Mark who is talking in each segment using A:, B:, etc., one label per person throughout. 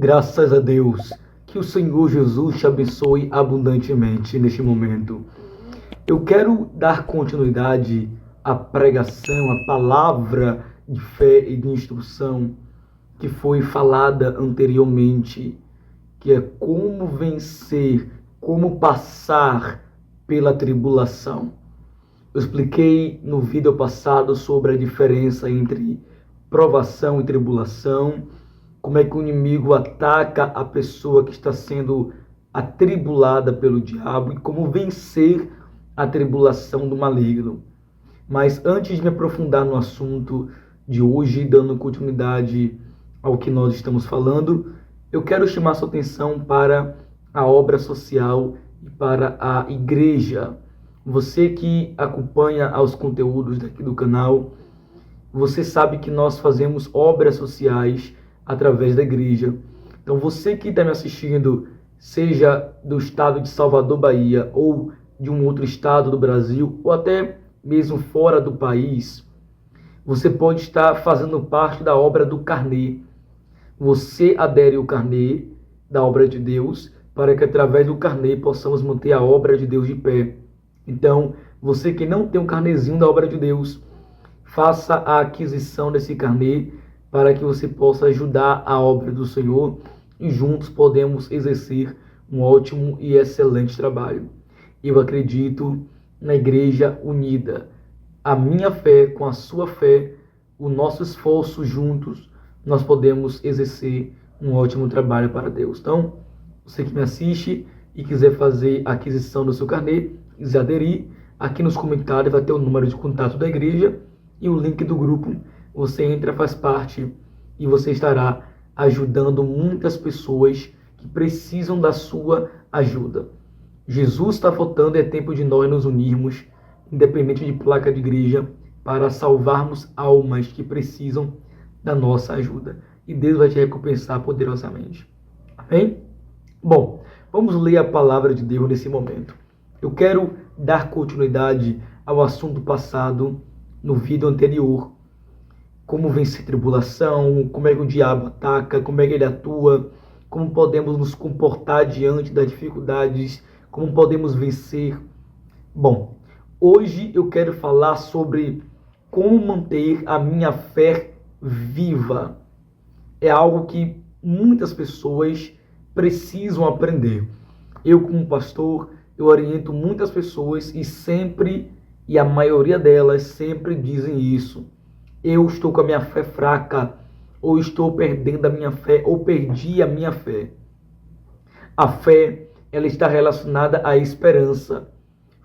A: Graças a Deus. Que o Senhor Jesus te abençoe abundantemente neste momento. Eu quero dar continuidade à pregação, à palavra de fé e de instrução que foi falada anteriormente, que é como vencer, como passar pela tribulação. Eu expliquei no vídeo passado sobre a diferença entre provação e tribulação, como é que o inimigo ataca a pessoa que está sendo atribulada pelo diabo e como vencer a tribulação do maligno. Mas antes de me aprofundar no assunto de hoje, dando continuidade ao que nós estamos falando, eu quero chamar sua atenção para a obra social e para a igreja. Você que acompanha os conteúdos daqui do canal, você sabe que nós fazemos obras sociais através da igreja. Então você que está me assistindo, seja do estado de Salvador, Bahia, ou de um outro estado do Brasil, ou até mesmo fora do país, você pode estar fazendo parte da obra do carnê. Você adere ao carnê da obra de Deus, para que através do carnê possamos manter a obra de Deus de pé. Então, você que não tem um carnezinho da obra de Deus, faça a aquisição desse carnê para que você possa ajudar a obra do Senhor e juntos podemos exercer um ótimo e excelente trabalho. Eu acredito na igreja unida. A minha fé com a sua fé, o nosso esforço juntos, nós podemos exercer um ótimo trabalho para Deus. Então, você que me assiste e quiser fazer a aquisição do seu carnê, quiser aderir, aqui nos comentários vai ter o número de contato da igreja e o link do grupo. Você entra, faz parte e você estará ajudando muitas pessoas que precisam da sua ajuda. Jesus está voltando, é tempo de nós nos unirmos, independente de placa de igreja, para salvarmos almas que precisam da nossa ajuda. E Deus vai te recompensar poderosamente. Amém? Bom, vamos ler a palavra de Deus nesse momento. Eu quero dar continuidade ao assunto passado no vídeo anterior. Como vencer tribulação, como é que o diabo ataca, como é que ele atua, como podemos nos comportar diante das dificuldades, como podemos vencer. Bom, hoje eu quero falar sobre como manter a minha fé viva. É algo que muitas pessoas precisam aprender. Eu, como pastor, eu oriento muitas pessoas e a maioria delas sempre dizem isso. Eu estou com a minha fé fraca, ou estou perdendo a minha fé, ou perdi a minha fé. A fé, ela está relacionada à esperança.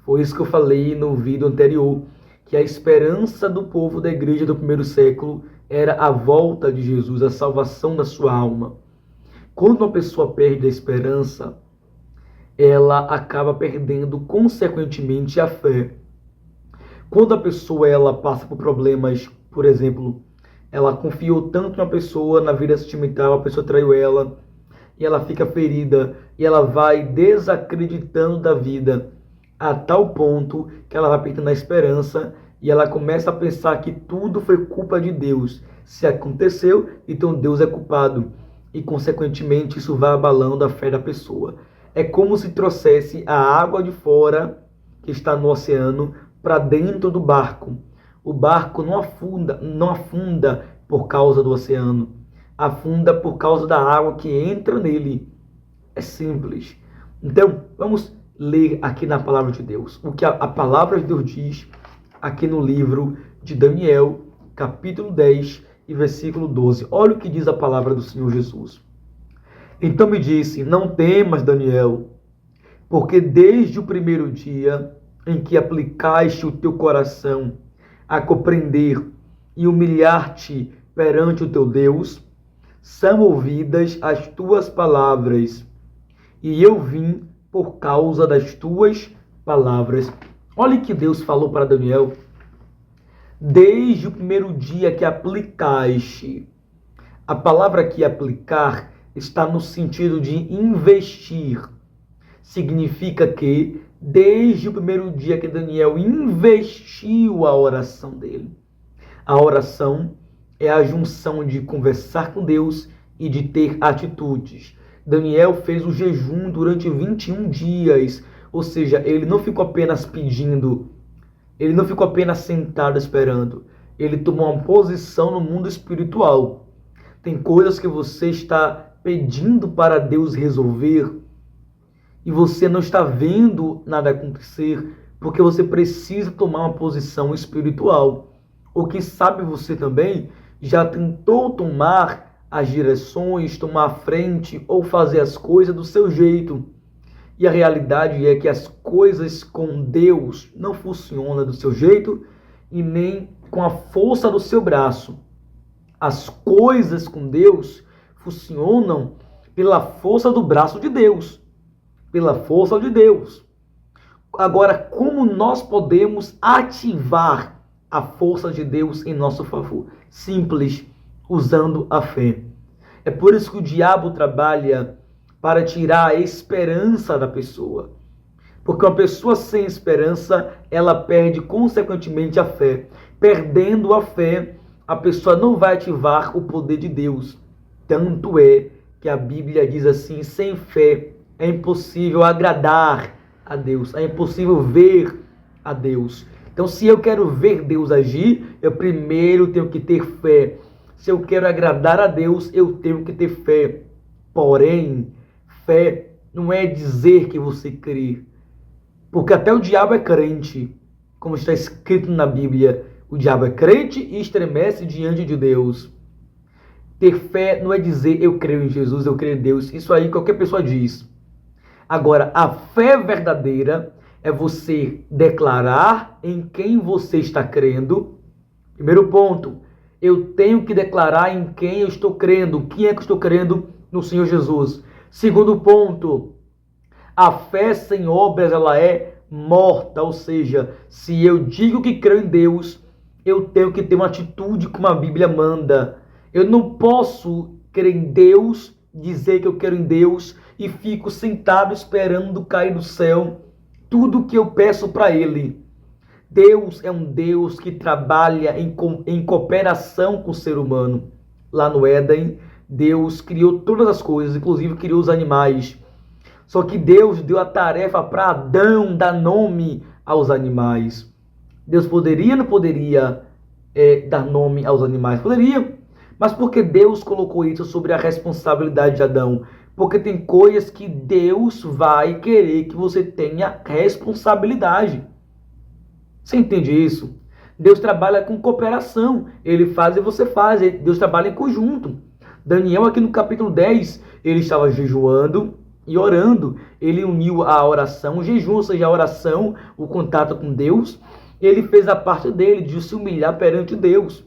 A: Foi isso que eu falei no vídeo anterior, que a esperança do povo da igreja do primeiro século era a volta de Jesus, a salvação da sua alma. Quando uma pessoa perde a esperança, ela acaba perdendo consequentemente a fé. Quando a pessoa ela passa por problemas, por exemplo, ela confiou tanto na pessoa, na vida sentimental, a pessoa traiu ela, e ela fica ferida, e ela vai desacreditando da vida, a tal ponto que ela vai perdendo a esperança, e ela começa a pensar que tudo foi culpa de Deus. Se aconteceu, então Deus é culpado, e consequentemente isso vai abalando a fé da pessoa. É como se trouxesse a água de fora, que está no oceano, para dentro do barco. O barco não afunda por causa do oceano, afunda por causa da água que entra nele. É simples. Então, vamos ler aqui na palavra de Deus. O que a palavra de Deus diz aqui no livro de Daniel, capítulo 10 e versículo 12. Olha o que diz a palavra do Senhor Jesus. Então me disse, não temas, Daniel, porque desde o primeiro dia em que aplicaste o teu coração a compreender e humilhar-te perante o teu Deus, são ouvidas as tuas palavras, e eu vim por causa das tuas palavras. Olha o que Deus falou para Daniel. Desde o primeiro dia que aplicaste. A palavra aqui, aplicar, está no sentido de investir. Significa que desde o primeiro dia que Daniel investiu a oração dele. A oração é a junção de conversar com Deus e de ter atitudes. Daniel fez o jejum durante 21 dias, ou seja, ele não ficou apenas pedindo, ele não ficou apenas sentado esperando, ele tomou uma posição no mundo espiritual. Tem coisas que você está pedindo para Deus resolver e você não está vendo nada acontecer porque você precisa tomar uma posição espiritual. Ou quem sabe você também já tentou tomar as direções, tomar a frente ou fazer as coisas do seu jeito. E a realidade é que as coisas com Deus não funcionam do seu jeito e nem com a força do seu braço. As coisas com Deus funcionam pela força do braço de Deus. Pela força de Deus. Agora, como nós podemos ativar a força de Deus em nosso favor? Simples, usando a fé. É por isso que o diabo trabalha para tirar a esperança da pessoa. Porque uma pessoa sem esperança, ela perde consequentemente a fé. Perdendo a fé, a pessoa não vai ativar o poder de Deus. Tanto é que a Bíblia diz assim, sem fé é impossível agradar a Deus, é impossível ver a Deus. Então, se eu quero ver Deus agir, eu primeiro tenho que ter fé. Se eu quero agradar a Deus, eu tenho que ter fé. Porém, fé não é dizer que você crê. Porque até o diabo é crente. Como está escrito na Bíblia, o diabo é crente e estremece diante de Deus. Ter fé não é dizer eu creio em Jesus, eu creio em Deus. Isso aí qualquer pessoa diz. Agora, a fé verdadeira é você declarar em quem você está crendo. Primeiro ponto, eu tenho que declarar em quem eu estou crendo. Quem é que eu estou crendo? No Senhor Jesus. Segundo ponto, a fé sem obras ela é morta. Ou seja, se eu digo que creio em Deus, eu tenho que ter uma atitude como a Bíblia manda. Eu não posso crer em Deus, dizer que eu quero em Deus e fico sentado esperando cair do céu tudo que eu peço para Ele. Deus é um Deus que trabalha em cooperação com o ser humano. Lá no Éden, Deus criou todas as coisas, inclusive criou os animais. Só que Deus deu a tarefa para Adão dar nome aos animais. Deus poderia ou não poderia dar nome aos animais? Poderia. Mas por que Deus colocou isso sobre a responsabilidade de Adão? Porque tem coisas que Deus vai querer que você tenha responsabilidade. Você entende isso? Deus trabalha com cooperação. Ele faz e você faz. Deus trabalha em conjunto. Daniel, aqui no capítulo 10, ele estava jejuando e orando. Ele uniu a oração, o jejum, ou seja, a oração, o contato com Deus. Ele fez a parte dele de se humilhar perante Deus.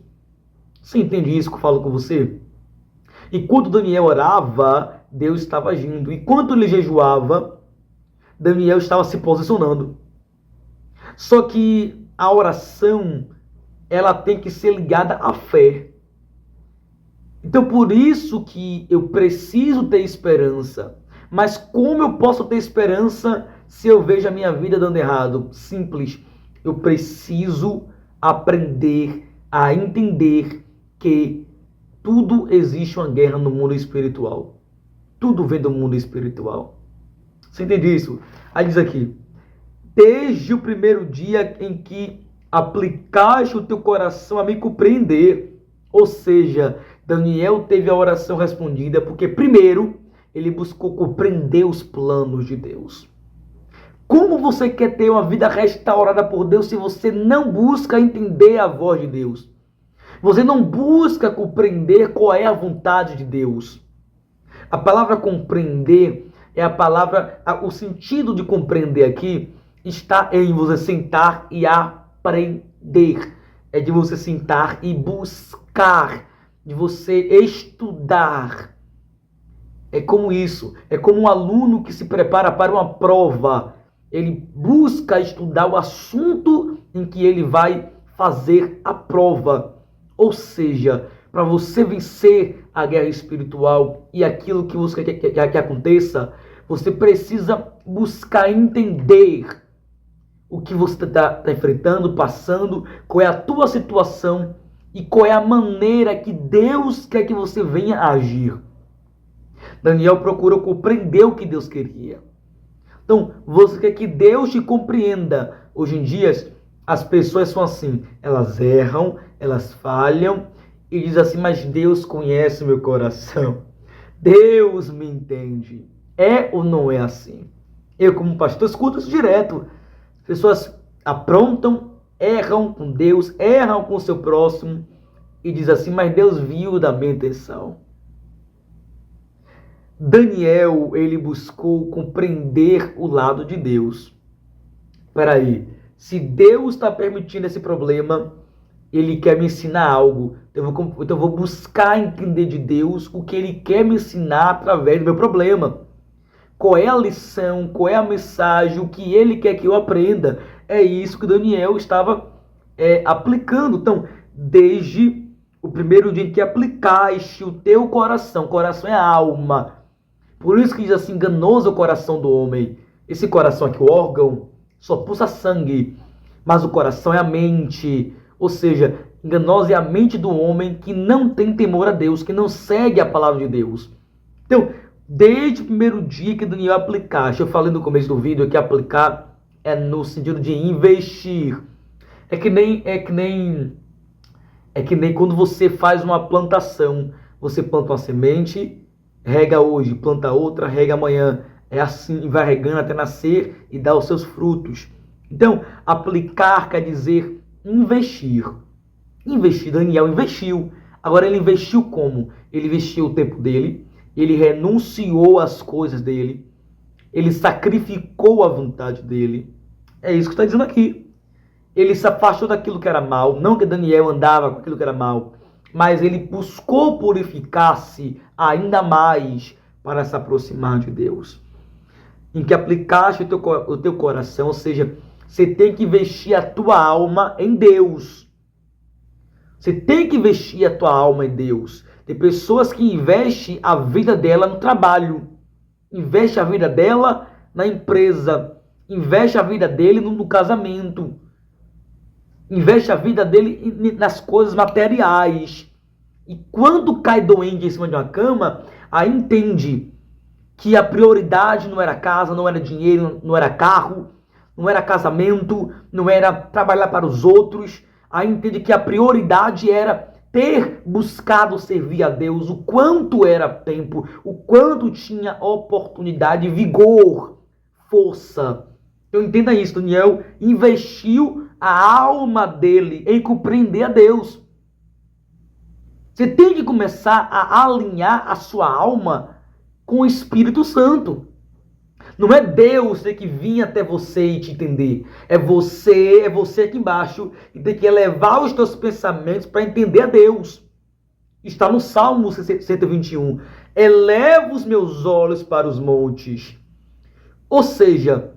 A: Você entende isso que eu falo com você? Enquanto Daniel orava, Deus estava agindo. Enquanto ele jejuava, Daniel estava se posicionando. Só que a oração, ela tem que ser ligada à fé. Então, por isso que eu preciso ter esperança. Mas como eu posso ter esperança se eu vejo a minha vida dando errado? Simples. Eu preciso aprender a entender que tudo existe uma guerra no mundo espiritual. Tudo vem do mundo espiritual. Você entende isso? Aí diz aqui, desde o primeiro dia em que aplicaste o teu coração a me compreender. Ou seja, Daniel teve a oração respondida porque primeiro ele buscou compreender os planos de Deus. Como você quer ter uma vida restaurada por Deus se você não busca entender a voz de Deus? Você não busca compreender qual é a vontade de Deus. A palavra compreender é a palavra, o sentido de compreender aqui está em você sentar e aprender. É de você sentar e buscar, de você estudar. É como isso, é como um aluno que se prepara para uma prova. Ele busca estudar o assunto em que ele vai fazer a prova. Ou seja, para você vencer a guerra espiritual e aquilo que você quer que aconteça, você precisa buscar entender o que você está enfrentando, passando, qual é a tua situação e qual é a maneira que Deus quer que você venha a agir. Daniel procurou compreender o que Deus queria. Então, você quer que Deus te compreenda. Hoje em dia, as pessoas são assim, elas erram, elas falham e dizem assim, mas Deus conhece meu coração. Deus me entende. É ou não é assim? Eu, como pastor, escuto isso direto. Pessoas aprontam, erram com Deus, erram com o seu próximo e diz assim, mas Deus viu da minha intenção. Daniel, ele buscou compreender o lado de Deus. Espera aí, se Deus está permitindo esse problema, ele quer me ensinar algo. Então eu vou buscar entender de Deus o que ele quer me ensinar através do meu problema. Qual é a lição, qual é a mensagem, o que ele quer que eu aprenda. É isso que Daniel estava aplicando. Então, desde o primeiro dia em que aplicaste o teu coração é a alma. Por isso que diz assim, enganoso é o coração do homem. Esse coração aqui, o órgão, só pulsa sangue, mas o coração é a mente. Ou seja, enganosa é a mente do homem que não tem temor a Deus, que não segue a palavra de Deus. Então, desde o primeiro dia que Daniel aplicaste, eu falei no começo do vídeo que aplicar é no sentido de investir. É que nem quando você faz uma plantação, você planta uma semente, rega hoje, planta outra, rega amanhã. É assim, vai regando até nascer e dar os seus frutos. Então, aplicar quer dizer investir. Investir, Daniel investiu. Agora, ele investiu como? Ele investiu o tempo dele, ele renunciou às coisas dele, ele sacrificou a vontade dele. É isso que está dizendo aqui. Ele se afastou daquilo que era mal, não que Daniel andava com aquilo que era mal, mas ele buscou purificar-se ainda mais para se aproximar de Deus. Em que aplicaste o teu coração, ou seja, você tem que investir a tua alma em Deus. Você tem que investir a tua alma em Deus. Tem pessoas que investem a vida dela no trabalho, investe a vida dela na empresa, investe a vida dele no casamento, investe a vida dele nas coisas materiais. E quando cai doente em cima de uma cama, aí entende que a prioridade não era casa, não era dinheiro, não era carro, não era casamento, não era trabalhar para os outros. Aí entende que a prioridade era ter buscado servir a Deus, o quanto era tempo, o quanto tinha oportunidade, vigor, força. Então entenda isso, Daniel investiu a alma dele em compreender a Deus. Você tem que começar a alinhar a sua alma com o Espírito Santo. Não é Deus que vir até você e te entender. É você aqui embaixo e tem que elevar os teus pensamentos para entender a Deus. Está no Salmo 121. Eleva os meus olhos para os montes. Ou seja,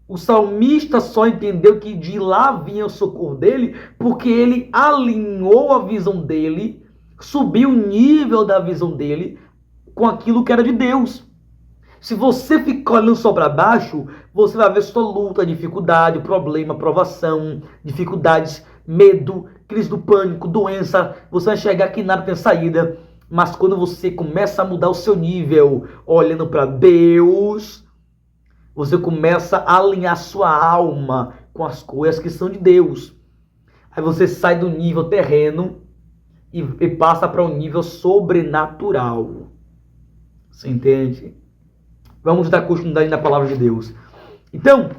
A: o salmista só entendeu que de lá vinha o socorro dele porque ele alinhou a visão dele, subiu o nível da visão dele com aquilo que era de Deus. Se você ficar olhando só para baixo, você vai ver sua luta, dificuldade, problema, provação, dificuldades, medo, crise do pânico, doença. Você vai enxergar que nada tem saída. Mas quando você começa a mudar o seu nível, olhando para Deus, você começa a alinhar sua alma com as coisas que são de Deus. Aí você sai do nível terreno e passa para um nível sobrenatural. Você entende? Vamos dar continuidade na palavra de Deus. Então,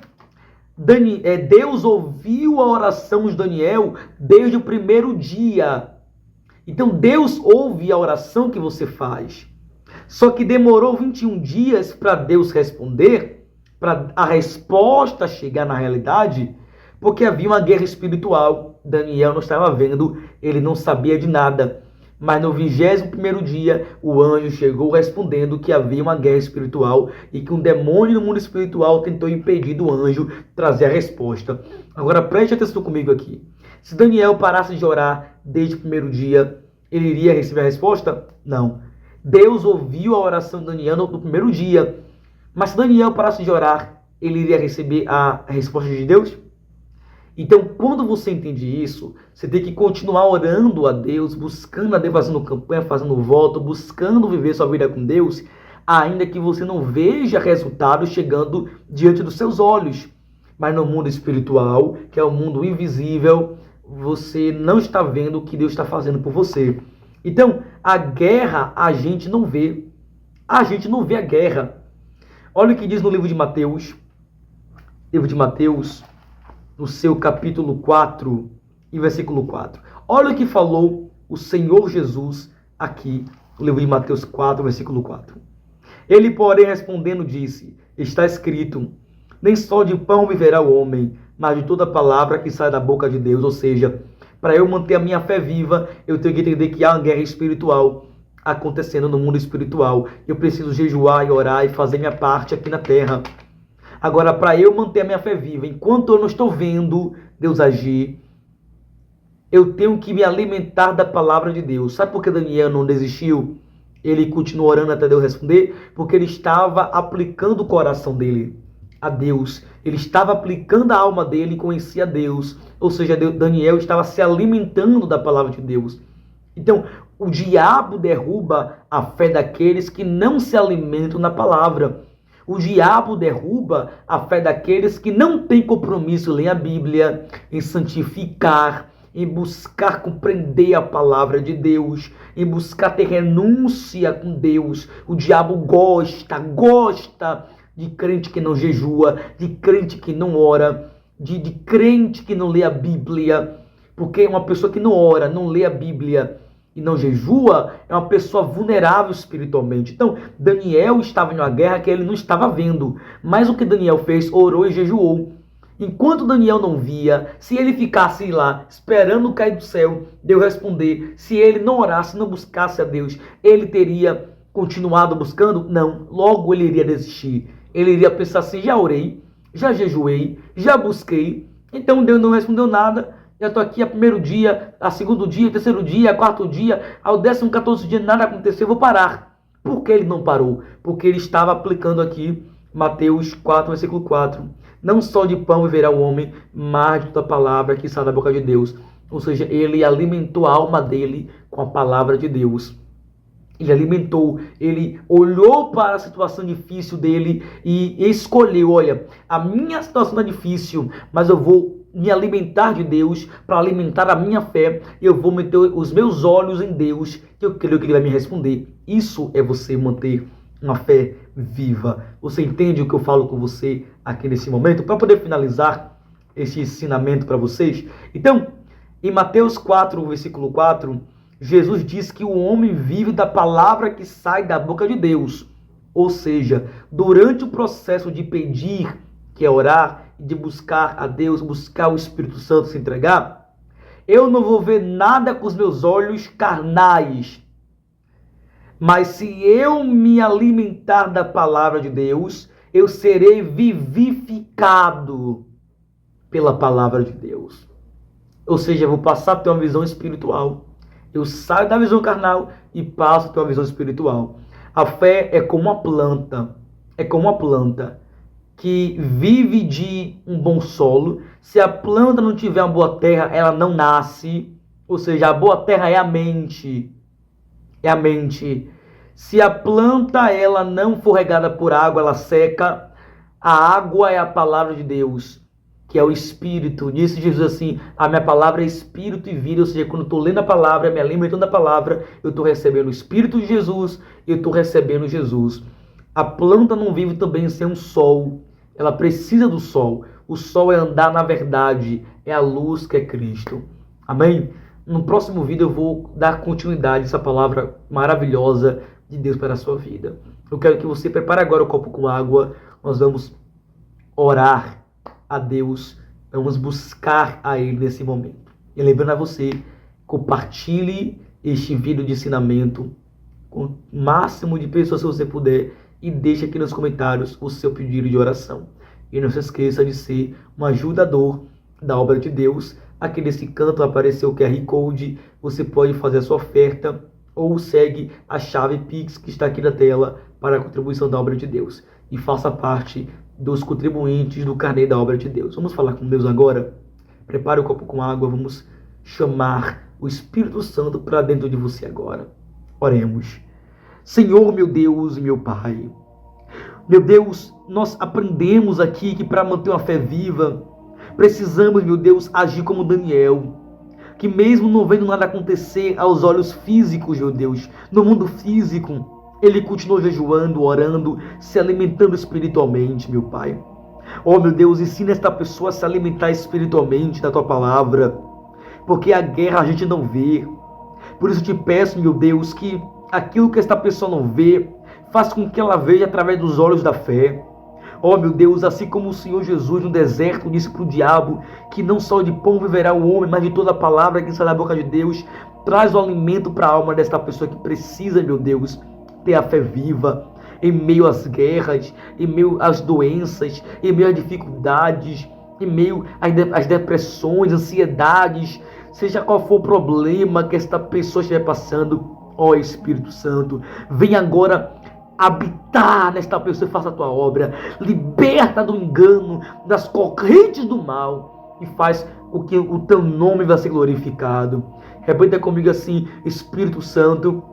A: Deus ouviu a oração de Daniel desde o primeiro dia. Então, Deus ouve a oração que você faz. Só que demorou 21 dias para Deus responder, para a resposta chegar na realidade, porque havia uma guerra espiritual. Daniel não estava vendo, ele não sabia de nada. Mas no 21º dia, o anjo chegou respondendo que havia uma guerra espiritual e que um demônio no mundo espiritual tentou impedir do anjo trazer a resposta. Agora preste atenção comigo aqui. Se Daniel parasse de orar desde o primeiro dia, ele iria receber a resposta? Não. Deus ouviu a oração de Daniel no primeiro dia. Mas se Daniel parasse de orar, ele iria receber a resposta de Deus? Então, quando você entende isso, você tem que continuar orando a Deus, buscando a Deus, fazendo campanha, fazendo voto, buscando viver sua vida com Deus, ainda que você não veja resultados chegando diante dos seus olhos. Mas no mundo espiritual, que é o mundo invisível, você não está vendo o que Deus está fazendo por você. Então, a guerra a gente não vê. A gente não vê a guerra. Olha o que diz no livro de Mateus. Livro de Mateus, no seu capítulo 4 e versículo 4. Olha o que falou o Senhor Jesus aqui, no livro de Mateus 4, versículo 4. Ele, porém, respondendo, disse: está escrito, nem só de pão viverá o homem, mas de toda palavra que sai da boca de Deus. Ou seja, para eu manter a minha fé viva, eu tenho que entender que há uma guerra espiritual acontecendo no mundo espiritual. Eu preciso jejuar e orar e fazer minha parte aqui na terra. Agora, para eu manter a minha fé viva, enquanto eu não estou vendo Deus agir, eu tenho que me alimentar da palavra de Deus. Sabe por que Daniel não desistiu? Ele continuou orando até Deus responder, porque ele estava aplicando o coração dele a Deus. Ele estava aplicando a alma dele e conhecia Deus. Ou seja, Daniel estava se alimentando da palavra de Deus. Então, o diabo derruba a fé daqueles que não se alimentam na palavra. O diabo derruba a fé daqueles que não têm compromisso em ler a Bíblia, em santificar, em buscar compreender a palavra de Deus, em buscar ter renúncia com Deus. O diabo gosta de crente que não jejua, de crente que não ora, de crente que não lê a Bíblia. Porque uma pessoa que não ora, não lê a Bíblia e não jejua, é uma pessoa vulnerável espiritualmente. Então, Daniel estava em uma guerra que ele não estava vendo. Mas o que Daniel fez? Orou e jejuou. Enquanto Daniel não via, se ele ficasse lá, esperando cair do céu, Deus responder, se ele não orasse, não buscasse a Deus, ele teria continuado buscando? Não. Logo ele iria desistir. Ele iria pensar assim, já orei, já jejuei, já busquei, então Deus não respondeu nada. Já estou aqui a primeiro dia, a segundo dia, terceiro dia, quarto dia, ao 14º dia nada aconteceu, eu vou parar. Por que ele não parou? Porque ele estava aplicando aqui Mateus 4, versículo 4. Não só de pão viverá o homem, mas de toda palavra que sai da boca de Deus. Ou seja, ele alimentou a alma dele com a palavra de Deus. Ele alimentou, ele olhou para a situação difícil dele e escolheu, olha, a minha situação é difícil, mas eu vou me alimentar de Deus para alimentar a minha fé. Eu vou meter os meus olhos em Deus, que eu creio que Ele vai me responder. Isso é você manter uma fé viva. Você entende o que eu falo com você aqui nesse momento? Para poder finalizar esse ensinamento para vocês. Então, em Mateus 4, versículo 4, Jesus diz que o homem vive da palavra que sai da boca de Deus. Ou seja, durante o processo de pedir, que é orar, de buscar a Deus, buscar o Espírito Santo, se entregar, eu não vou ver nada com os meus olhos carnais. Mas se eu me alimentar da palavra de Deus, eu serei vivificado pela palavra de Deus. Ou seja, eu vou passar a ter uma visão espiritual. Eu saio da visão carnal e passo a ter uma visão espiritual. A fé é como uma planta. É como uma planta que vive de um bom solo. Se a planta não tiver uma boa terra, ela não nasce. Ou seja, a boa terra é a mente. É a mente. Se a planta ela não for regada por água, ela seca. A água é a palavra de Deus, que é o Espírito. Disse Jesus assim, a minha palavra é Espírito e vida. Ou seja, quando eu estou lendo a palavra, me alimentando da palavra, eu estou recebendo o Espírito de Jesus e eu estou recebendo Jesus. A planta não vive também sem um sol. Ela precisa do sol. O sol é andar na verdade. É a luz que é Cristo. Amém? No próximo vídeo eu vou dar continuidade a essa palavra maravilhosa de Deus para a sua vida. Eu quero que você prepare agora o copo com água. Nós vamos orar a Deus. Vamos buscar a Ele nesse momento. E lembrando a você, compartilhe este vídeo de ensinamento com o máximo de pessoas que você puder. E deixe aqui nos comentários o seu pedido de oração. E não se esqueça de ser um ajudador da obra de Deus. Aqui nesse canto apareceu o QR Code. Você pode fazer a sua oferta ou segue a chave Pix que está aqui na tela para a contribuição da obra de Deus. E faça parte dos contribuintes do carnê da obra de Deus. Vamos falar com Deus agora? Prepare o copo com água. Vamos chamar o Espírito Santo para dentro de você agora. Oremos. Senhor, meu Deus e meu Pai. Meu Deus, nós aprendemos aqui que para manter uma fé viva, precisamos, meu Deus, agir como Daniel, que mesmo não vendo nada acontecer aos olhos físicos, meu Deus, no mundo físico, ele continuou jejuando, orando, se alimentando espiritualmente, meu Pai. Oh, meu Deus, ensina esta pessoa a se alimentar espiritualmente da Tua palavra, porque a guerra a gente não vê. Por isso te peço, meu Deus, que aquilo que esta pessoa não vê, faça com que ela veja através dos olhos da fé. Oh, meu Deus, assim como o Senhor Jesus no deserto disse para o diabo que não só de pão viverá o homem, mas de toda a palavra que sai da boca de Deus, traz o alimento para a alma desta pessoa que precisa, meu Deus, ter a fé viva em meio às guerras, em meio às doenças, em meio às dificuldades, em meio às depressões, ansiedades, seja qual for o problema que esta pessoa estiver passando. Ó Espírito Santo, vem agora habitar nesta pessoa e faça a tua obra, liberta do engano, das correntes do mal e faz o que o teu nome vai ser glorificado. Repita comigo assim: Espírito Santo,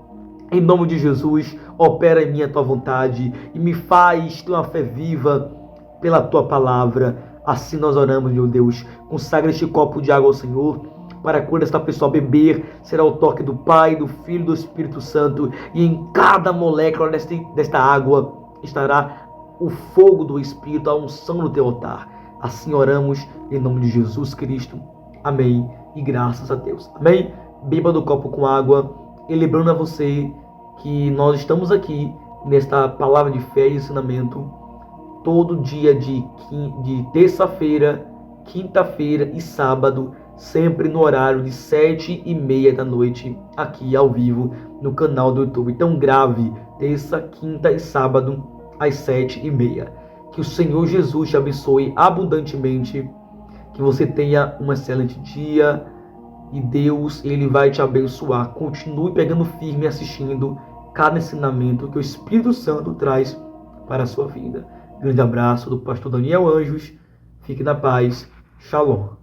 A: em nome de Jesus, opera em mim a tua vontade e me faz ter uma fé viva pela tua palavra. Assim nós oramos, meu Deus. Consagra este copo de água ao Senhor, para quando esta pessoa beber, será o toque do Pai, do Filho e do Espírito Santo, e em cada molécula desta água estará o fogo do Espírito, a unção do teu altar. Assim oramos em nome de Jesus Cristo. Amém. E graças a Deus. Amém. Beba do copo com água. E lembrando a você que nós estamos aqui nesta palavra de fé e ensinamento todo dia de terça-feira, quinta-feira e sábado, sempre no horário de 7h30 da noite, aqui ao vivo no canal do YouTube. Então grave, terça, quinta e sábado às 7h30. Que o Senhor Jesus te abençoe abundantemente, que você tenha um excelente dia e Deus, Ele vai te abençoar. Continue pegando firme e assistindo cada ensinamento que o Espírito Santo traz para a sua vida. Grande abraço do pastor Daniel Anjos. Fique na paz. Shalom.